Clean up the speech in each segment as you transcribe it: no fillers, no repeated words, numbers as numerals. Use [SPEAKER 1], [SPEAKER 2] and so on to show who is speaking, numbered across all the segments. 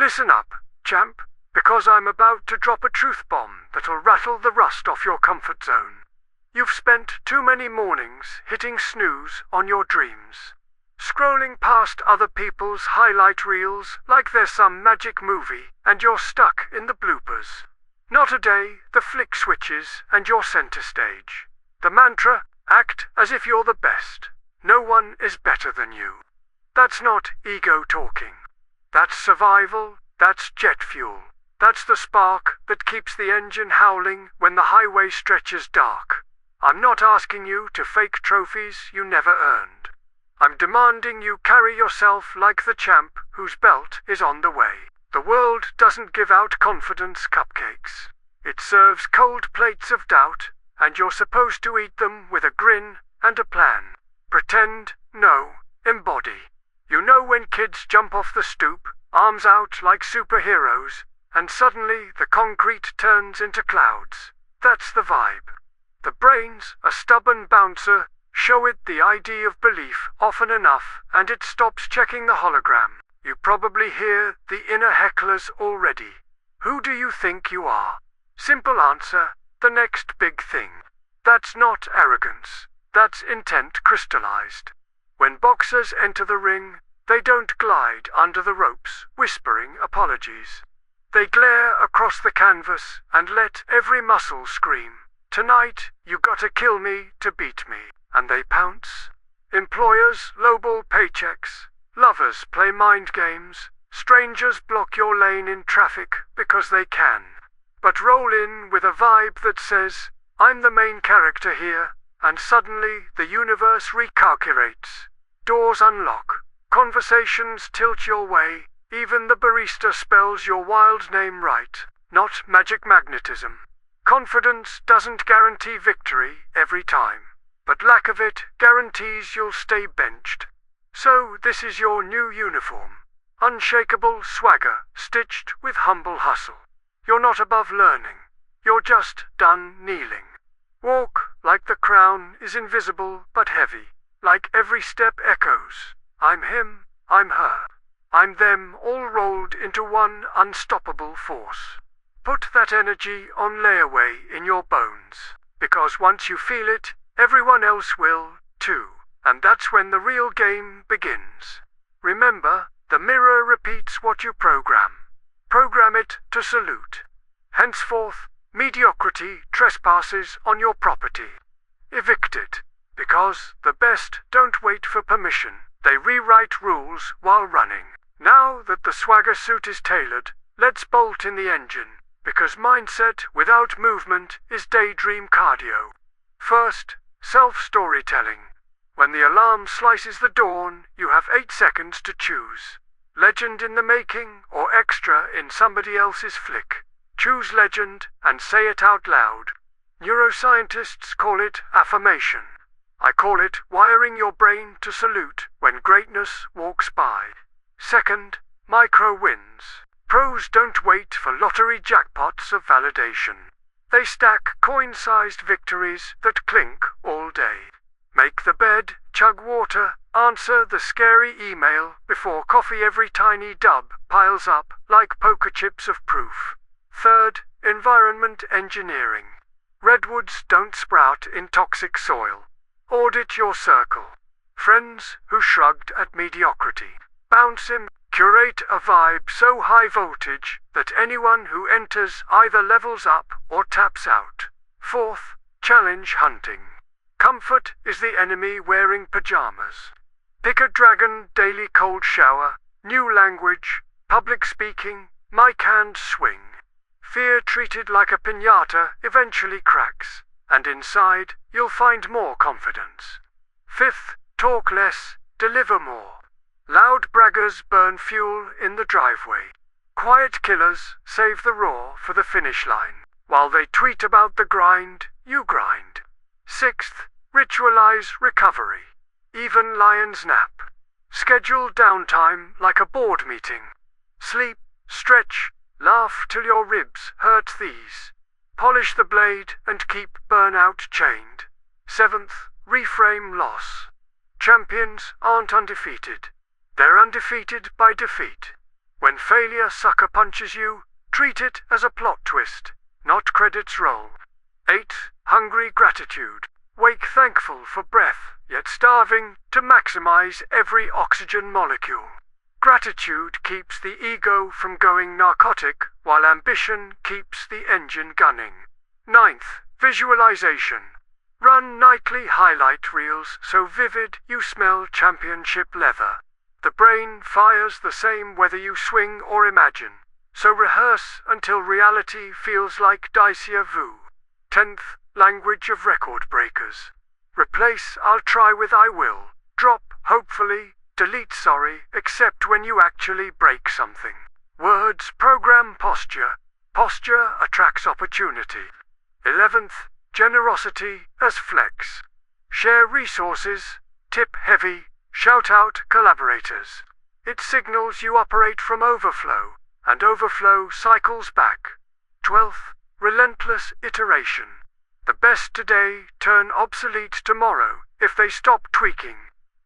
[SPEAKER 1] Listen up, champ, because I'm about to drop a truth bomb that'll rattle the rust off your comfort zone. You've spent too many mornings hitting snooze on your dreams, scrolling past other people's highlight reels like there's some magic movie and you're stuck in the bloopers. Not a day, the flick switches and you're center stage. The mantra, act as if you're the best. No one is better than you. That's not ego talking. That's survival, that's jet fuel. That's the spark that keeps the engine howling when the highway stretches dark. I'm not asking you to fake trophies you never earned. I'm demanding you carry yourself like the champ whose belt is on the way. The world doesn't give out confidence cupcakes. It serves cold plates of doubt, and you're supposed to eat them with a grin and a plan. Pretend, no, embody. You know when kids jump off the stoop, arms out like superheroes, and suddenly the concrete turns into clouds. That's the vibe. The brain's a stubborn bouncer. Show it the ID of belief often enough, and it stops checking the hologram. You probably hear the inner hecklers already. Who do you think you are? Simple answer, the next big thing. That's not arrogance. That's intent crystallized. When boxers enter the ring, they don't glide under the ropes, whispering apologies. They glare across the canvas and let every muscle scream, "Tonight, you gotta kill me to beat me." And they pounce. Employers lowball paychecks. Lovers play mind games. Strangers block your lane in traffic because they can. But roll in with a vibe that says, "I'm the main character here," and suddenly the universe recalculates. Doors unlock. Conversations tilt your way. Even the barista spells your wild name right. Not magic magnetism. Confidence doesn't guarantee victory every time, but lack of it guarantees you'll stay benched. So this is your new uniform. Unshakable swagger stitched with humble hustle. You're not above learning. You're just done kneeling. Walk like the crown is invisible but heavy. Like every step echoes. I'm him, I'm her. I'm them all rolled into one unstoppable force. Put that energy on layaway in your bones. Because once you feel it, everyone else will, too. And that's when the real game begins. Remember, the mirror repeats what you program. Program it to salute. Henceforth, mediocrity trespasses on your property. Evict it. Because the best don't wait for permission. They rewrite rules while running. Now that the swagger suit is tailored, let's bolt in the engine. Because mindset without movement is daydream cardio. First, self-storytelling. When the alarm slices the dawn, you have 8 seconds to choose. Legend in the making or extra in somebody else's flick. Choose legend and say it out loud. Neuroscientists call it affirmation. I call it wiring your brain to salute when greatness walks by. Second, micro wins. Pros don't wait for lottery jackpots of validation. They stack coin-sized victories that clink all day. Make the bed, chug water, answer the scary email before coffee. Every tiny dub piles up like poker chips of proof. Third, environment engineering. Redwoods don't sprout in toxic soil. Audit your circle. Friends who shrugged at mediocrity. Bounce him. Curate a vibe so high voltage that anyone who enters either levels up or taps out. Fourth, challenge hunting. Comfort is the enemy wearing pajamas. Pick a dragon daily cold shower, new language, public speaking, mic hand swing. Fear treated like a piñata eventually cracks, and inside you'll find more confidence. Fifth, talk less, deliver more. Loud braggers burn fuel in the driveway. Quiet killers save the roar for the finish line. While they tweet about the grind, you grind. Sixth, ritualize recovery. Even lions nap. Schedule downtime like a board meeting. Sleep, stretch, laugh till your ribs hurt these. Polish the blade and keep burnout chained. Seventh, reframe loss. Champions aren't undefeated. They're undefeated by defeat. When failure sucker punches you, treat it as a plot twist, not credits roll. 8. Hungry gratitude. Wake thankful for breath, yet starving to maximize every oxygen molecule. Gratitude keeps the ego from going narcotic, while ambition keeps the engine gunning. 9th. Visualization. Run nightly highlight reels so vivid you smell championship leather. The brain fires the same whether you swing or imagine, so rehearse until reality feels like déjà vu. 10th. Language of record breakers. Replace I'll try with I will. Drop hopefully, delete sorry, except when you actually break something. Words program posture. Posture attracts opportunity. 11th. Generosity as flex. Share resources, tip heavy, shout out collaborators. It signals you operate from overflow, and overflow cycles back. 12th. Relentless iteration. The best today turn obsolete tomorrow if they stop tweaking.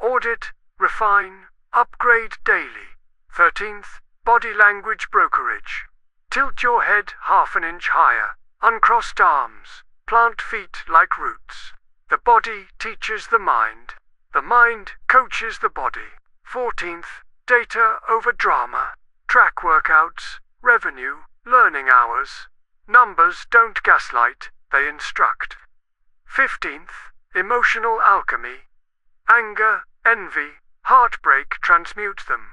[SPEAKER 1] Audit, refine, upgrade daily. 13th. Body language brokerage. Tilt your head half an inch higher, uncrossed arms, plant feet like roots. The body teaches the mind coaches the body. 14th. Data over drama. Track workouts, revenue, learning hours. Numbers don't gaslight, they instruct. 15th. Emotional alchemy. Anger, envy, heartbreak transmute them.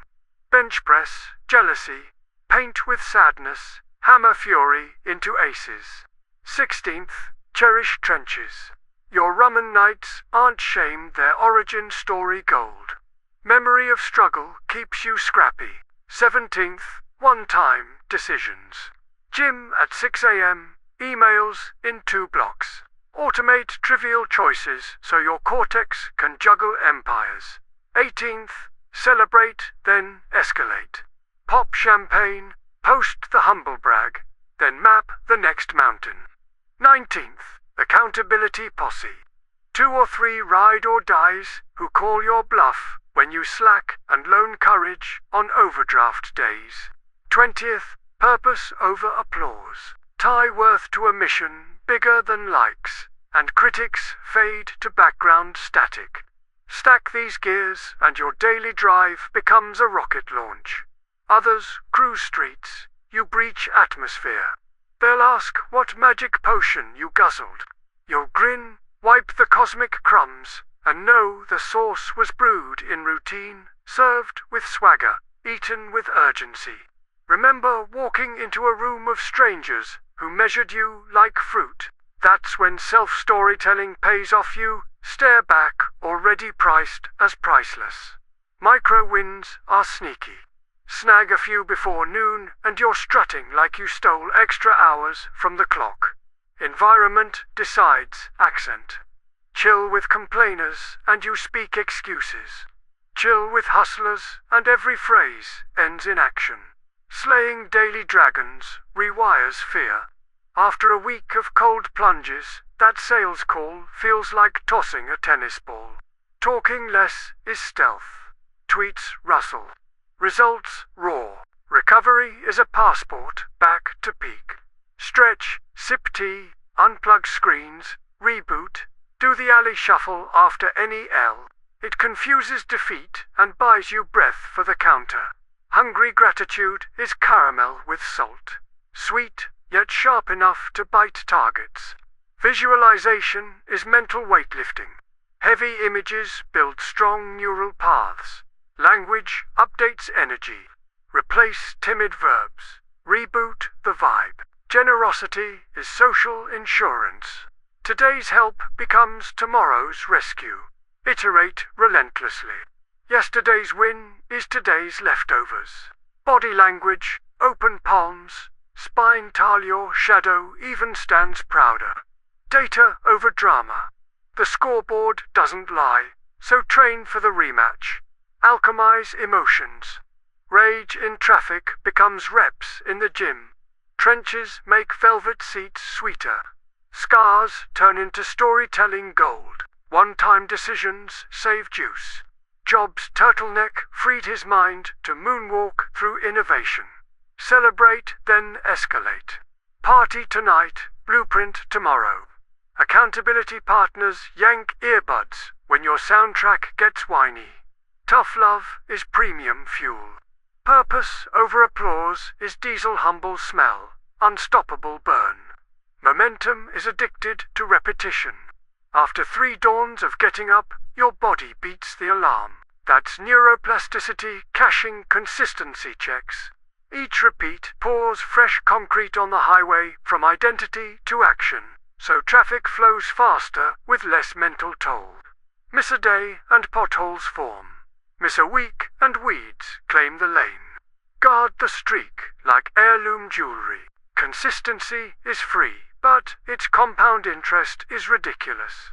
[SPEAKER 1] Bench press, jealousy, paint with sadness, hammer fury into aces. 16th. Cherish trenches. Your Rumman nights aren't shame, their origin story gold. Memory of struggle keeps you scrappy. 17th. One-time decisions. Gym at 6 a.m., emails in 2 blocks. Automate trivial choices so your cortex can juggle empires. 18th. Celebrate, then escalate. Pop champagne, post the humble brag, then map the next mountain. 19th. Accountability posse. 2 or 3 ride or dies who call your bluff when you slack and loan courage on overdraft days. 20th. Purpose over applause. Tie worth to a mission bigger than likes, and critics fade to background static. Stack these gears and your daily drive becomes a rocket launch. Others cruise streets, you breach atmosphere. They'll ask what magic potion you guzzled. You'll grin, wipe the cosmic crumbs, and know the sauce was brewed in routine, served with swagger, eaten with urgency. Remember walking into a room of strangers who measured you like fruit. That's when self-storytelling pays off. You stare back, already priced as priceless. Micro wins are sneaky. Snag a few before noon and you're strutting like you stole extra hours from the clock. Environment decides accent. Chill with complainers and you speak excuses. Chill with hustlers and every phrase ends in action. Slaying daily dragons rewires fear. After a week of cold plunges, that sales call feels like tossing a tennis ball. Talking less is stealth. Tweets rustle. Results raw. Recovery is a passport back to peak. Stretch, sip tea, unplug screens, reboot, do the alley shuffle after any L. It confuses defeat and buys you breath for the counter. Hungry gratitude is caramel with salt. Sweet, yet sharp enough to bite targets. Visualization is mental weightlifting. Heavy images build strong neural paths. Language updates energy. Replace timid verbs. Reboot the vibe. Generosity is social insurance. Today's help becomes tomorrow's rescue. Iterate relentlessly. Yesterday's win is today's leftovers. Body language, open palms, spine tall, your shadow even stands prouder. Data over drama. The scoreboard doesn't lie, so train for the rematch. Alchemize emotions. Rage in traffic becomes reps in the gym. Trenches make velvet seats sweeter. Scars turn into storytelling gold. One-time decisions save juice. Jobs' turtleneck freed his mind to moonwalk through innovation. Celebrate, then escalate. Party tonight, blueprint tomorrow. Accountability partners yank earbuds when your soundtrack gets whiny. Tough love is premium fuel. Purpose over applause is diesel humble smell, unstoppable burn. Momentum is addicted to repetition. After 3 dawns of getting up, your body beats the alarm. That's neuroplasticity cashing consistency checks. Each repeat pours fresh concrete on the highway from identity to action, so traffic flows faster with less mental toll. Miss a day and potholes form. Miss a week and weeds claim the lane. Guard the streak like heirloom jewelry. Consistency is free, but its compound interest is ridiculous.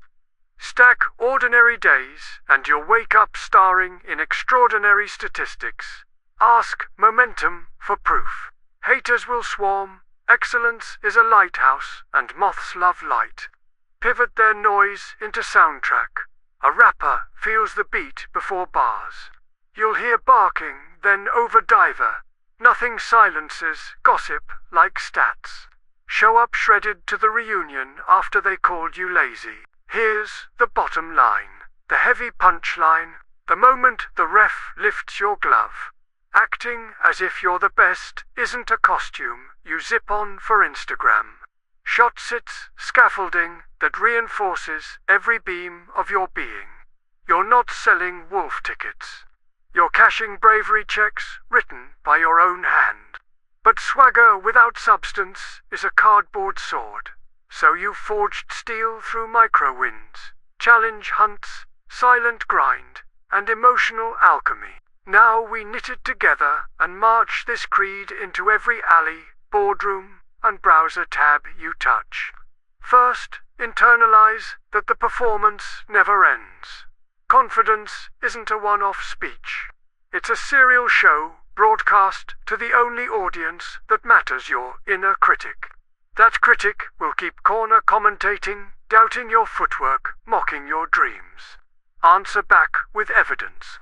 [SPEAKER 1] Stack ordinary days and you'll wake up starring in extraordinary statistics. Ask momentum for proof. Haters will swarm. Excellence is a lighthouse and moths love light. Pivot their noise into soundtrack. A rapper feels the beat before bars. You'll hear barking, then overdiver. Nothing silences gossip like stats. Show up shredded to the reunion after they called you lazy. Here's the bottom line. The heavy punchline. The moment the ref lifts your glove. Acting as if you're the best isn't a costume you zip on for Instagram. Shot sits scaffolding that reinforces every beam of your being. You're not selling wolf tickets. You're cashing bravery checks written by your own hand. But swagger without substance is a cardboard sword. So you forged steel through micro-wins, challenge hunts, silent grind, and emotional alchemy. Now we knit it together and march this creed into every alley, boardroom, and browser tab you touch. First, internalize that the performance never ends. Confidence isn't a one-off speech. It's a serial show broadcast to the only audience that matters, your inner critic. That critic will keep corner commentating, doubting your footwork, mocking your dreams. Answer back with evidence.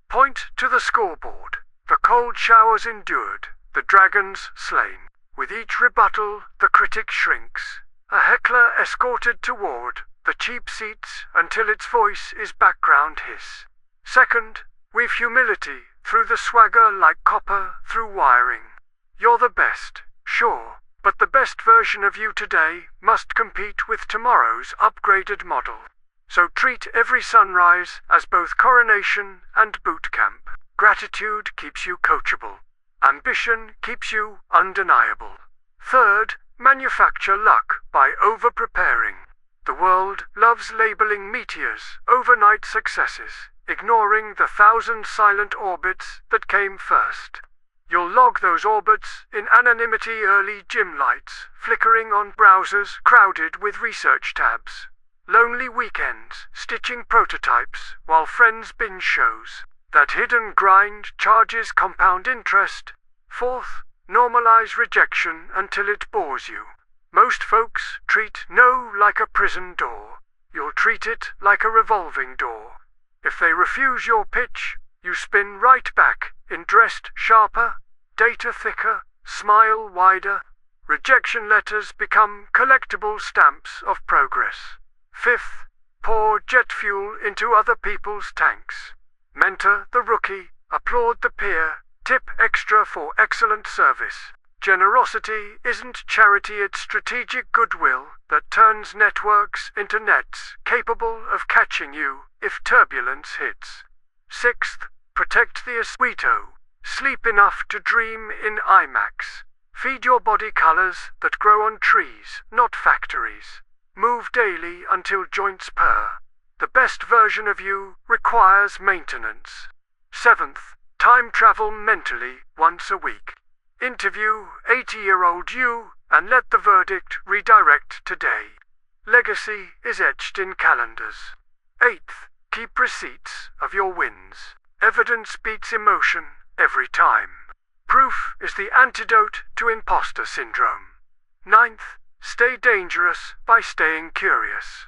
[SPEAKER 1] Point to the scoreboard. The cold showers endured, the dragons slain. With each rebuttal, the critic shrinks. A heckler escorted toward the cheap seats until its voice is background hiss. Second, weave humility through the swagger like copper through wiring. You're the best, sure, but the best version of you today must compete with tomorrow's upgraded model. So treat every sunrise as both coronation and boot camp. Gratitude keeps you coachable. Ambition keeps you undeniable. Third, manufacture luck by over-preparing. The world loves labeling meteors overnight successes, ignoring the 1,000 silent orbits that came first. You'll log those orbits in anonymity, early gym lights flickering on browsers crowded with research tabs. Lonely weekends, stitching prototypes while friends binge shows. That hidden grind charges compound interest. Fourth, normalize rejection until it bores you. Most folks treat no like a prison door. You'll treat it like a revolving door. If they refuse your pitch, you spin right back in dressed sharper, data thicker, smile wider. Rejection letters become collectible stamps of progress. Fifth, pour jet fuel into other people's tanks. Mentor the rookie, applaud the peer, tip extra for excellent service. Generosity isn't charity, it's strategic goodwill that turns networks into nets capable of catching you if turbulence hits. Sixth, protect the esquito. Sleep enough to dream in IMAX. Feed your body colors that grow on trees, not factories. Move daily until joints purr. The best version of you requires maintenance. Seventh, time travel mentally once a week. Interview 80-year-old you and let the verdict redirect today. Legacy is etched in calendars. Eighth, keep receipts of your wins. Evidence beats emotion every time. Proof is the antidote to imposter syndrome. Ninth, stay dangerous by staying curious.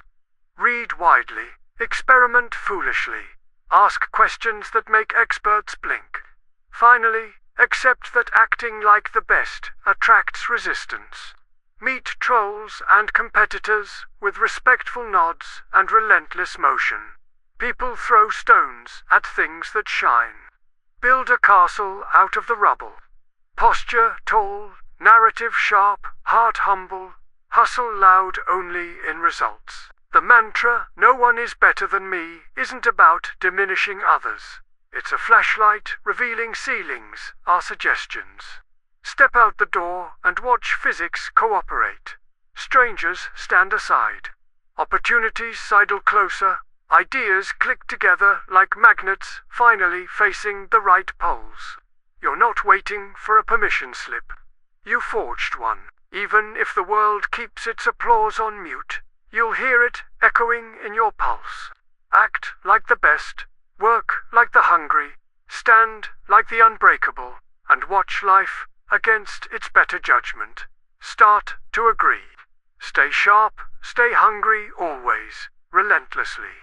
[SPEAKER 1] Read widely, experiment foolishly. Ask questions that make experts blink. Finally, accept that acting like the best attracts resistance. Meet trolls and competitors with respectful nods and relentless motion. People throw stones at things that shine. Build a castle out of the rubble. Posture tall, narrative sharp, heart humble, hustle loud only in results. The mantra, "No one is better than me," isn't about diminishing others. It's a flashlight revealing ceilings are suggestions. Step out the door and watch physics cooperate. Strangers stand aside. Opportunities sidle closer. Ideas click together like magnets finally facing the right poles. You're not waiting for a permission slip. You forged one. Even if the world keeps its applause on mute, you'll hear it echoing in your pulse. Act like the best, work like the hungry, stand like the unbreakable, and watch life against its better judgment. Start to agree. Stay sharp, stay hungry always, relentlessly.